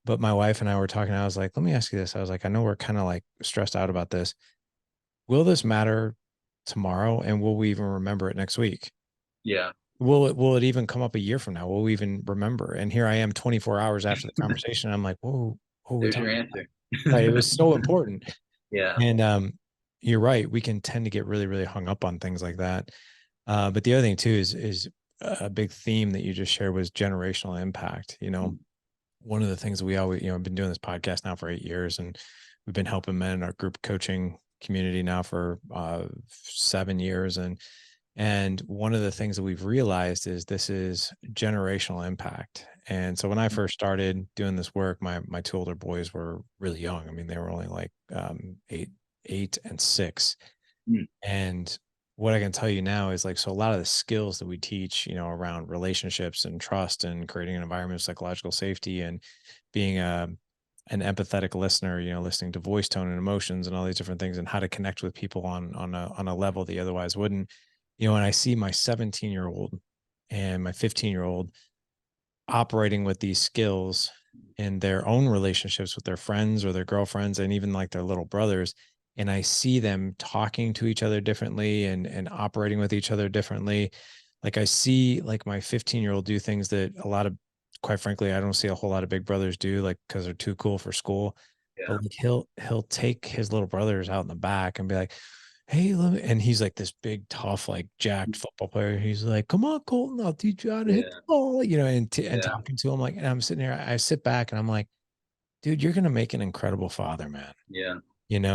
Speaker 1: But my wife and I were talking. I was like, let me ask you this. I was like, I know we're kind of like stressed out about this. Will this matter tomorrow? And will we even remember it next week?
Speaker 2: Yeah.
Speaker 1: Will it even come up a year from now? Will we even remember? And here I am 24 hours after the conversation. I'm like, whoa, what are we
Speaker 2: There's your
Speaker 1: talking
Speaker 2: answer.
Speaker 1: about? Right. It was so important.
Speaker 2: Yeah.
Speaker 1: And you're right. We can tend to get really, really hung up on things like that. But the other thing too is a big theme that you just shared was generational impact. One of the things that we always, I've been doing this podcast now for 8 years, and we've been helping men in our group coaching community now for 7 years. And one of the things that we've realized is this is generational impact. And so when I first started doing this work, my two older boys were really young. I mean, they were only like 8 and 6.
Speaker 2: Mm.
Speaker 1: And what I can tell you now is like, so a lot of the skills that we teach, around relationships and trust and creating an environment of psychological safety and being an empathetic listener, listening to voice tone and emotions and all these different things and how to connect with people on a level that you otherwise wouldn't. And I see my 17-year-old and my 15-year-old operating with these skills in their own relationships with their friends or their girlfriends and even like their little brothers. And I see them talking to each other differently and operating with each other differently. Like I see like my 15-year-old do things that a lot of, quite frankly, I don't see a whole lot of big brothers do, like because they're too cool for school. But
Speaker 2: Yeah.
Speaker 1: like he'll take his little brothers out in the back and be like, hey, and he's like this big, tough, like jacked football player. He's like, come on, Colton, I'll teach you how to hit the
Speaker 2: Yeah.
Speaker 1: ball, and
Speaker 2: Yeah.
Speaker 1: talking to him like, and I'm sitting here, I sit back and I'm like, dude, you're gonna make an incredible father, man.
Speaker 2: Yeah.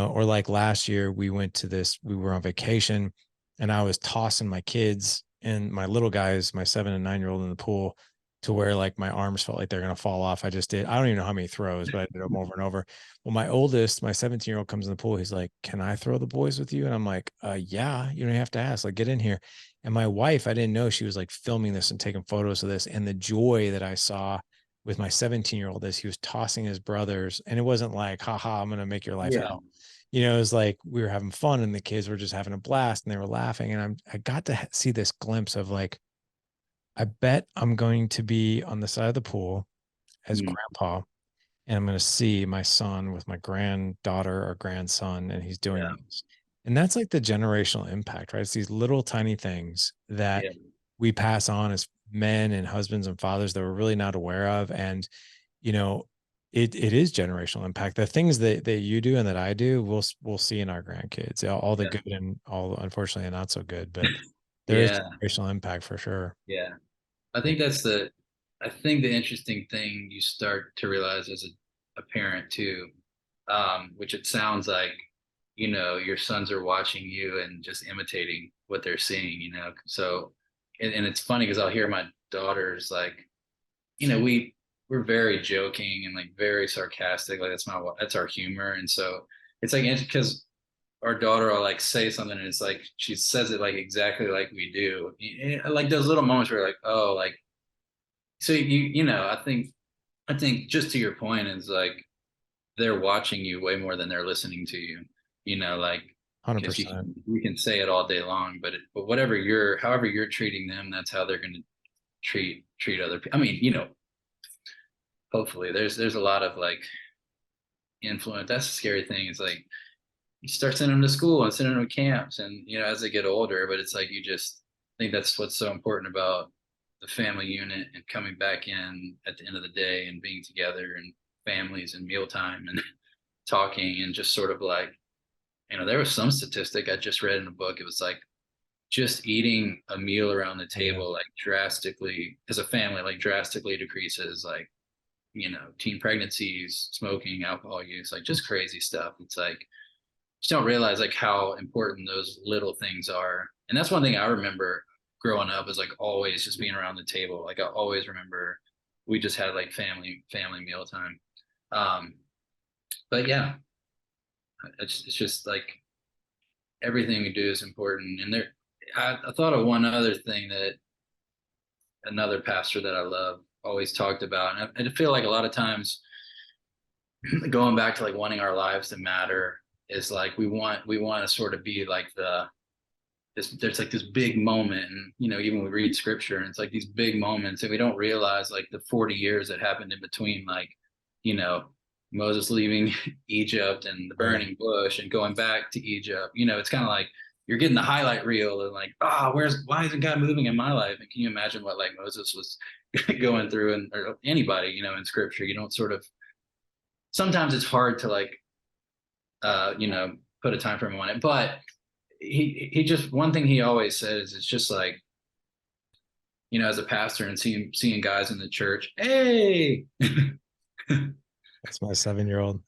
Speaker 1: Or like last year we were on vacation and I was tossing my kids and my little guys, my 7 and 9-year-old in the pool to where like my arms felt like they're going to fall off. I don't even know how many throws, but I did them over and over. Well, my oldest, my 17-year-old comes in the pool. He's like, can I throw the boys with you? And I'm like, yeah, you don't have to ask, like, get in here. And my wife, I didn't know she was like filming this and taking photos of this. And the joy that I saw with my 17-year-old as he was tossing his brothers. And it wasn't like, haha, I'm going to make your life
Speaker 2: Yeah.
Speaker 1: hell. It was like we were having fun and the kids were just having a blast and they were laughing. And I got to see this glimpse of like, I bet I'm going to be on the side of the pool as
Speaker 2: Mm.
Speaker 1: grandpa. and I'm going to see my son with my granddaughter or grandson, and he's doing
Speaker 2: Yeah.
Speaker 1: this. And that's like the generational impact, right? It's these little tiny things that
Speaker 2: Yeah.
Speaker 1: we pass on as men and husbands and fathers that we're really not aware of. And, you know, it is generational impact. The things that you do and that I do, we'll see in our grandkids, all the
Speaker 2: Yeah.
Speaker 1: good and all, unfortunately, not so good, but there is
Speaker 2: Yeah.
Speaker 1: generational impact for sure.
Speaker 2: Yeah. I
Speaker 1: Yeah.
Speaker 2: think that's the I think the interesting thing you start to realize as a parent too, which it sounds like, your sons are watching you and just imitating what they're seeing. So, and it's funny because I'll hear my daughters like, we're very joking and like very sarcastic. Like that's our humor. And so it's like, because our daughter will like say something and it's like, she says it like exactly like we do. Like those little moments where like, oh, like, so I think just to your point is like they're watching you way more than they're listening to you. Like because you
Speaker 1: 100%.
Speaker 2: can you can say it all day long, but however you're treating them, that's how they're going to treat other people. I mean, hopefully there's a lot of like influence. That's the scary thing. Is like you start sending them to school and sending them to camps, and as they get older, but it's like you just I think that's what's so important about the family unit and coming back in at the end of the day and being together and families and mealtime and talking and just sort of like, there was some statistic I just read in a book. It was like just eating a meal around the
Speaker 1: Yeah.
Speaker 2: table, like drastically as a family, like drastically decreases like, teen pregnancies, smoking, alcohol use, like just crazy stuff. It's like, just don't realize like how important those little things are. And that's one thing I remember growing up is like always just being around the table. Like I always remember we just had like family mealtime. But yeah, it's just like everything we do is important. And I thought of one other thing that another pastor that I love always talked about. And I feel like a lot of times going back to like wanting our lives to matter is like we want to sort of be like there's like this big moment, and even we read scripture and it's like these big moments and we don't realize like the 40 years that happened in between, like you know Moses leaving Egypt and the
Speaker 1: Right.
Speaker 2: burning bush and going back to Egypt. It's kind of like you're getting the highlight reel and like, why isn't God moving in my life? And can you imagine what like Moses was going through, and or anybody in scripture? You don't sort of Sometimes it's hard to like put a time frame on it, but he just one thing he always says, it's just like, as a pastor and seeing guys in the church, hey.
Speaker 1: That's my 7-year-old.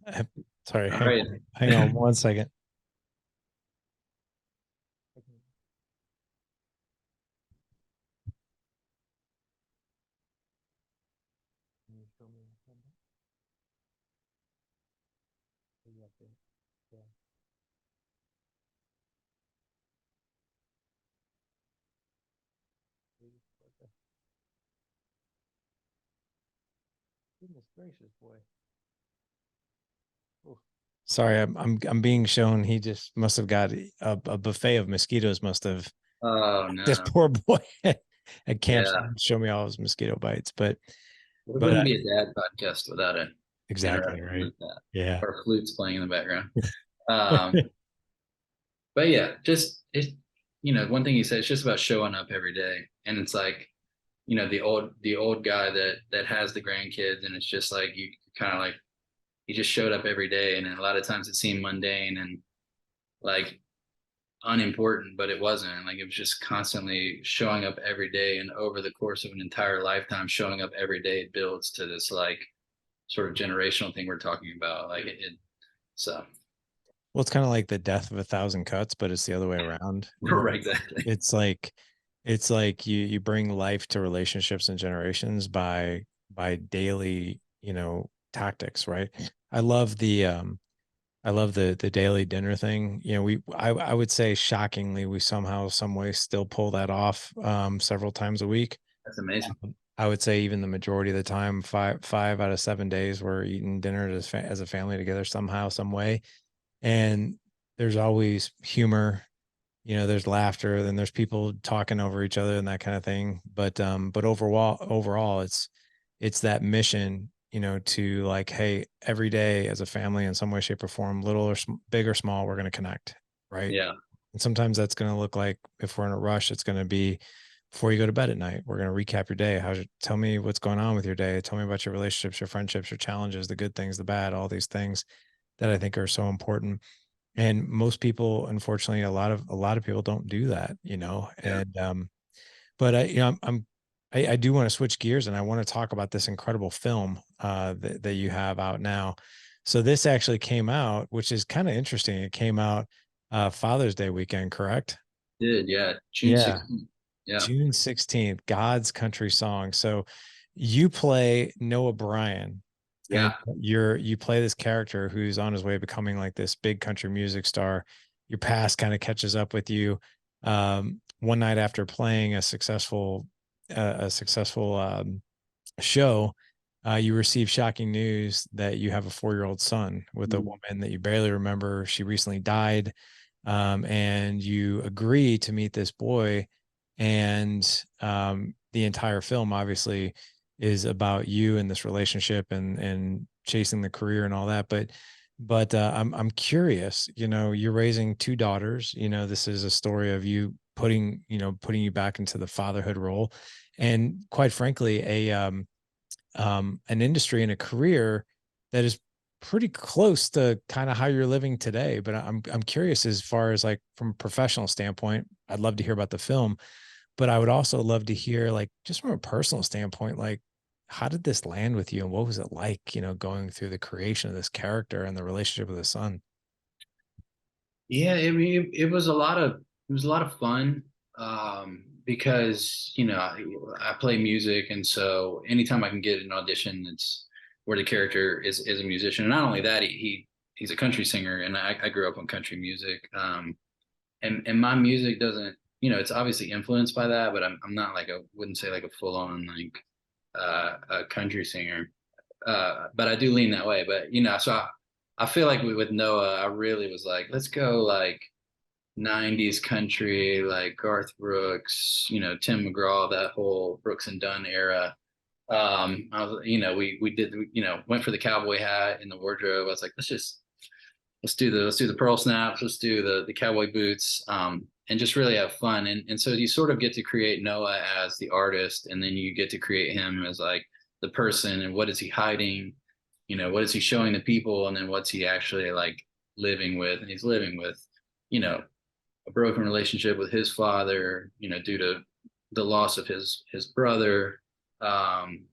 Speaker 1: Sorry,
Speaker 2: All right.
Speaker 1: hang on 1 second. Goodness gracious, boy. Oof. Sorry, I'm being shown he just must have got a buffet of mosquitoes. Must have
Speaker 2: Oh
Speaker 1: this
Speaker 2: no.
Speaker 1: poor boy at camp
Speaker 2: Yeah.
Speaker 1: show me all his mosquito bites. But
Speaker 2: It
Speaker 1: but
Speaker 2: wouldn't be a dad podcast without an
Speaker 1: exactly
Speaker 2: interruption
Speaker 1: right.
Speaker 2: like that,
Speaker 1: Yeah.
Speaker 2: or flutes playing in the background. Um, but yeah, just one thing he said, it's just about showing up every day. And it's like, the old guy that has the grandkids, and it's just like you kind of like he just showed up every day, and a lot of times it seemed mundane and like unimportant, but it wasn't. Like it was just constantly showing up every day, and over the course of an entire lifetime, showing up every day, it builds to this like sort of generational thing we're talking about. Like so
Speaker 1: Well, it's kind of like the death of a thousand cuts, but it's the other way around.
Speaker 2: right, exactly.
Speaker 1: It's like you bring life to relationships and generations by daily, tactics, right? I love the daily dinner thing. I would say shockingly, we somehow, some way still pull that off several times a week.
Speaker 2: That's amazing.
Speaker 1: I would say even the majority of the time, five out of 7 days, we're eating dinner as a family together somehow, some way. And there's always humor, there's laughter, then there's people talking over each other and that kind of thing. But overall, it's that mission, to like, hey, every day as a family in some way, shape, or form, little or big or small, we're going to connect, right?
Speaker 2: Yeah.
Speaker 1: And sometimes that's going to look like, if we're in a rush, it's going to be before you go to bed at night. We're going to recap your day. Tell me what's going on with your day. Tell me about your relationships, your friendships, your challenges, the good things, the bad, all these things that I think are so important. And most people, unfortunately, a lot of people don't do that,
Speaker 2: Yeah.
Speaker 1: and but I do want to switch gears, and I want to talk about this incredible film that you have out now. So this actually came out, which is kind of interesting. It came out Father's Day weekend, correct?
Speaker 2: Did, yeah. June
Speaker 1: Yeah,
Speaker 2: 16th. Yeah.
Speaker 1: June 16th, God's Country Song. So you play Noah Bryan, and
Speaker 2: Yeah.
Speaker 1: you play this character who's on his way to becoming like this big country music star. Your past kind of catches up with you. One night after playing a successful show, you receive shocking news that you have a 4-year-old son with a
Speaker 2: Mhm.
Speaker 1: woman that you barely remember. She recently died, and you agree to meet this boy, and the entire film obviously is about you and this relationship and chasing the career and all that. But I'm curious. You're raising two daughters. This is a story of you putting you back into the fatherhood role, and quite frankly, an industry and a career that is pretty close to kind of how you're living today. But I'm curious, as far as like from a professional standpoint, I'd love to hear about the film, but I would also love to hear, like, just from a personal standpoint, like, how did this land with you and what was it like, going through the creation of this character and the relationship with the son?
Speaker 2: Yeah, I mean, it was a lot of fun, because I play music, and so anytime I can get an audition, it's where the character is a musician. And not only that, he's a country singer, and I grew up on country music. And my music doesn't, it's obviously influenced by that, but I'm not like wouldn't say like a full on like a country singer. But I do lean that way. But so I feel like with Noah, I really was like, let's go like 90s country, like Garth Brooks, Tim McGraw, that whole Brooks and Dunn era. I was, we did, went for the cowboy hat in the wardrobe. I was like, let's do the pearl snaps, let's do the cowboy boots, and just really have fun. And so you sort of get to create Noah as the artist, and then you get to create him as like the person, and what is he hiding, what is he showing the people, and then what's he actually like living with. And he's living with, you know a broken relationship with his father, due to the loss of his brother, um,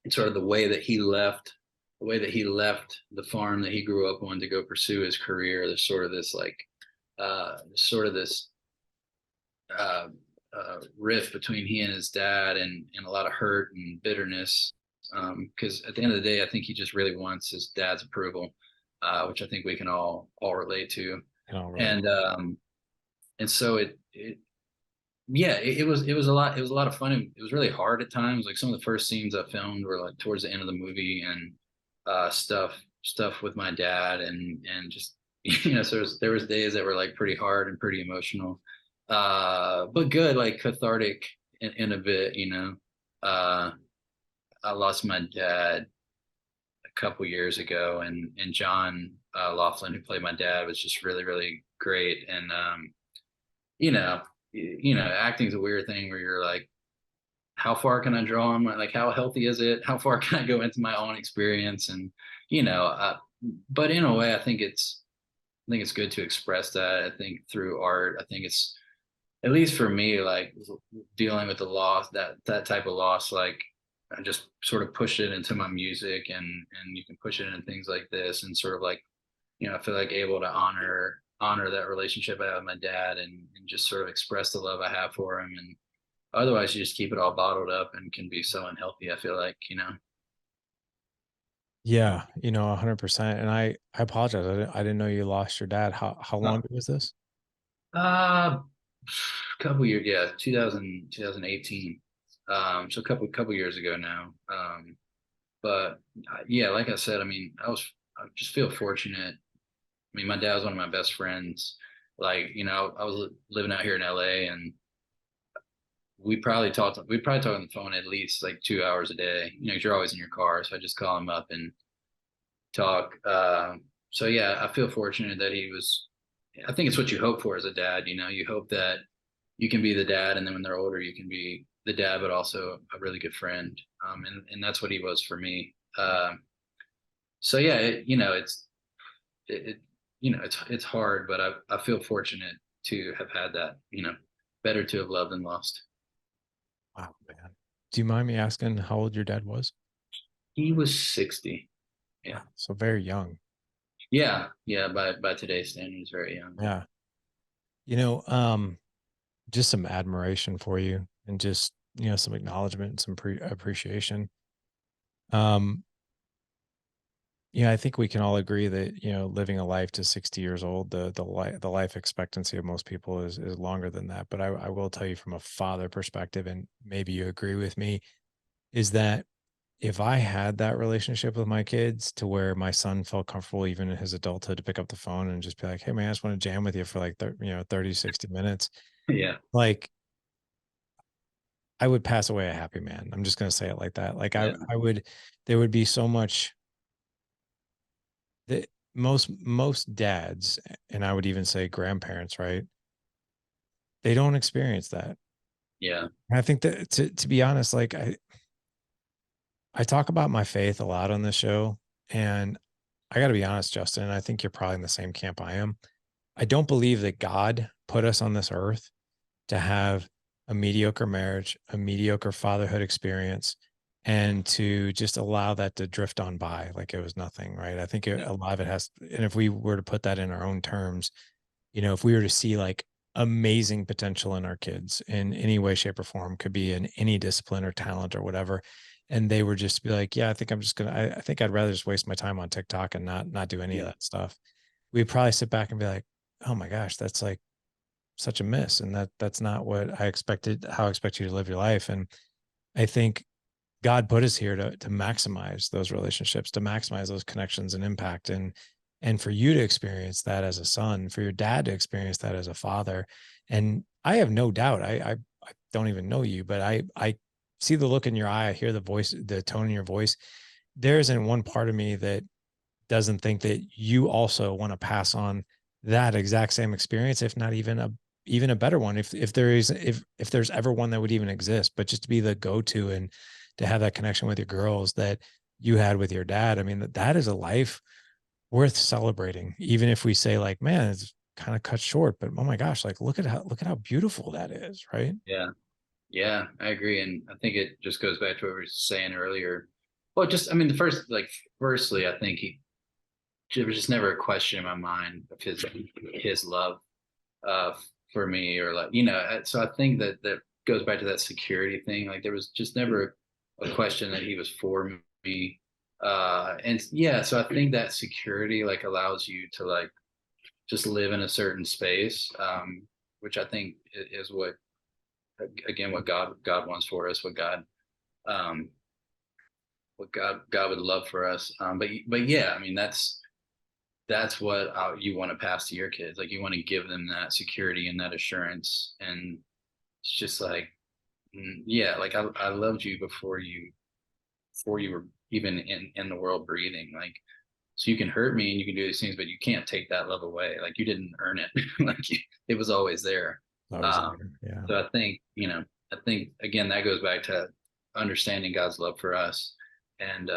Speaker 2: and sort of the way that he left the farm that he grew up on to go pursue his career. There's sort of this like, sort of this uh, rift between he and his dad, and a lot of hurt and bitterness. Because at the end of the day, I think he just really wants his dad's approval, which I think we can all relate to.
Speaker 1: You know, really.
Speaker 2: And so it yeah, it was a lot of fun. It was really hard at times. Like some of the first scenes I filmed were like towards the end of the movie, and stuff with my dad, and just so there was days that were like pretty hard and pretty emotional, but good, like cathartic in a bit. uh I lost my dad a couple years ago, and John Laughlin, who played my dad, was just really really great. And you know, acting's a weird thing where you're like, how far can I draw on my, like, how healthy is it? How far can I go into my own experience? And, you know, uh, but in a way, I think it's good to express that. I think through art, I think it's, at least for me, like dealing with the loss, that type of loss, like I just sort of push it into my music, and you can push it in things like this, and sort of like, I feel like able to honor that relationship I have with my dad, and just sort of express the love I have for him. And otherwise, you just keep it all bottled up and can be so unhealthy, I feel like.
Speaker 1: Yeah, 100%. And I apologize. I didn't know you lost your dad. How long
Speaker 2: Uh,
Speaker 1: ago was this?
Speaker 2: uh couple years, yeah, 2018. So a couple years ago now. But yeah, like I said, I mean, I just feel fortunate. I mean, my dad was one of my best friends. Like, I was living out here in LA, and we'd probably talk on the phone at least like 2 hours a day, you know, 'cause you're always in your car. So I just call him up and talk. So yeah, I feel fortunate that I think it's what you hope for as a dad, you know, you hope that you can be the dad, and then when they're older, you can be the dad, but also a really good friend. And that's what he was for me. So yeah, you know, it you know, it's hard, but I feel fortunate to have had that, you know, better to have loved than lost.
Speaker 1: Wow, man. Do you mind me asking how old your dad was?
Speaker 2: He was 60. Yeah.
Speaker 1: Wow, so very young.
Speaker 2: Yeah. Yeah. By today's standards, very young.
Speaker 1: Yeah. You know, just some admiration for you and just, some acknowledgement and some appreciation. Um, I think we can all agree that, living a life to 60 years old, the life expectancy of most people is longer than that. But I will tell you from a father perspective, and maybe you agree with me, is that if I had that relationship with my kids to where my son felt comfortable even in his adulthood to pick up the phone and just be like, "Hey man, I just want to jam with you for like 30, 60 minutes."
Speaker 2: Yeah.
Speaker 1: Like I would pass away a happy man. I'm just going to say it like that. Like
Speaker 2: Yeah.
Speaker 1: I would, there would be so much that most dads, and I would even say grandparents, right? They don't experience that.
Speaker 2: Yeah.
Speaker 1: And I think that to be honest, like I talk about my faith a lot on this show, and I got to be honest, Justin, and I think you're probably in the same camp I am. I don't believe that God put us on this earth to have a mediocre marriage, a mediocre fatherhood experience, and to just allow that to drift on by like it was nothing, right? I think
Speaker 2: Yeah.
Speaker 1: a lot of it has, and if we were to put that in our own terms, if we were to see like amazing potential in our kids in any way, shape, or form, could be in any discipline or talent or whatever, and they were just to be like, yeah, I think I'm just gonna, I think I'd rather just waste my time on TikTok and not do any of
Speaker 2: Yeah.
Speaker 1: that stuff. We'd probably sit back and be like, oh my gosh, that's like such a miss, and that's not what I expected, how I expect you to live your life. And I think God put us here to maximize those relationships, to maximize those connections and impact, and for you to experience that as a son, for your dad to experience that as a father. And I have no doubt, I don't even know you, but I see the look in your eye, I hear the voice, the tone in your voice. There isn't one part of me that doesn't think that you also want to pass on that exact same experience, if not even a better one, if there is, if there's ever one that would even exist, but just to be the go-to and to have that connection with your girls that you had with your dad. I mean, that is a life worth celebrating, even if we say like, man, it's kind of cut short, but oh my gosh, like look at how beautiful that is, right?
Speaker 2: Yeah. Yeah, I agree. And I think it just goes back to what we were saying earlier. Well, just, I mean, firstly, I think there was just never a question in my mind of his love uh, for me, or like, you know, so I think that goes back to that security thing. Like there was just never a question that he was for me. And yeah, so I think that security like allows you to like just live in a certain space, which I think is what, again, what God wants for us, um, what God would love for us. But yeah, I mean that's what you want to pass to your kids. Like you want to give them that security and that assurance. And it's just like, yeah, like I loved you before you were even in the world breathing. Like, so you can hurt me and you can do these things, but you can't take that love away. Like you didn't earn it. Like it was always there.
Speaker 1: Always
Speaker 2: Um,
Speaker 1: there. Yeah.
Speaker 2: so I think, you know, I think again that goes back to understanding God's love for us. And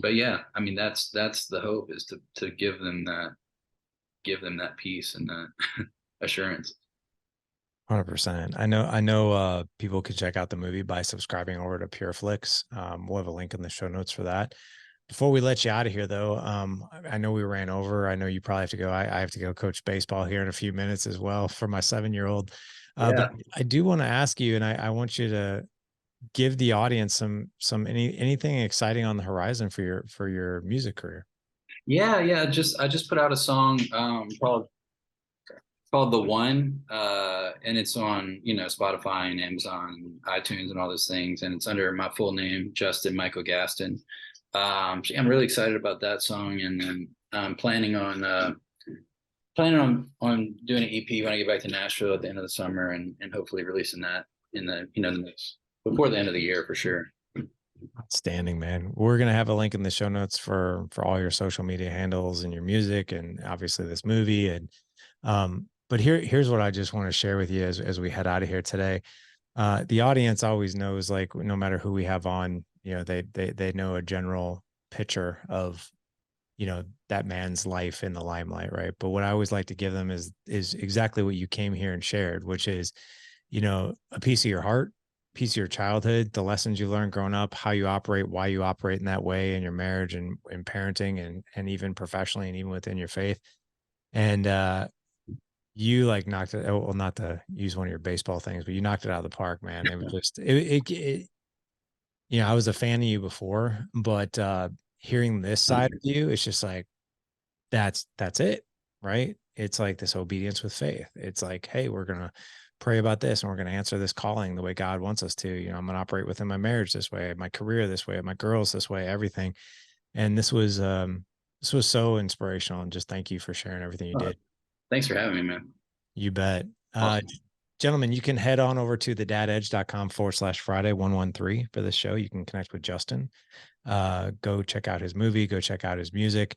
Speaker 2: but yeah, I mean that's the hope, is to give them that peace and that assurance.
Speaker 1: 100%. I know people can check out the movie by subscribing over to PureFlix. We'll have a link in the show notes for that. Before we let you out of here, though, I know we ran over. I know you probably have to go. I have to go coach baseball here in a few minutes as well for my 7-year-old. But
Speaker 2: Yeah.
Speaker 1: I do want to ask you, and I want you to give the audience anything exciting on the horizon for your music career.
Speaker 2: Yeah, yeah. I just put out a song called The One, and it's on, you know, Spotify and Amazon, iTunes, and all those things. And it's under my full name, Justin Michael Gaston. So I'm really excited about that song, and then I'm planning on doing an EP when I get back to Nashville at the end of the summer, and hopefully releasing that in the, the next, before the end of the year for sure.
Speaker 1: Outstanding, man. We're gonna have a link in the show notes for all your social media handles and your music, and obviously this movie. And but here's what I just want to share with you as we head out of here today. The audience always knows, like, no matter who we have on, they know a general picture of, that man's life in the limelight, right? But what I always like to give them is exactly what you came here and shared, which is, a piece of your heart, piece of your childhood, the lessons you learned growing up, how you operate, why you operate in that way in your marriage and in parenting, and even professionally and even within your faith. And you like knocked it, well, not to use one of your baseball things, but you knocked it out of the park, man. It was just I was a fan of you before, but hearing this side of you, it's just like, that's it, right? It's like this obedience with faith. It's like, hey, we're gonna pray about this and we're gonna answer this calling the way God wants us to. I'm gonna operate within my marriage this way, my career this way, my girls this way, everything. And this was so inspirational. And just thank you for sharing everything you
Speaker 2: Uh,
Speaker 1: did.
Speaker 2: Thanks for having me, man.
Speaker 1: You bet.
Speaker 2: Awesome.
Speaker 1: Gentlemen, you can head on over to thedadedge.com/Friday 113 for this show. You can connect with Justin. Go check out his movie, go check out his music.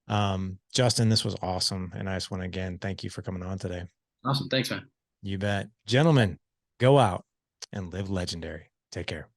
Speaker 1: Justin, this was awesome. And I just want to again thank you for coming on today.
Speaker 2: Awesome. Thanks, man.
Speaker 1: You bet. Gentlemen, go out and live legendary. Take care.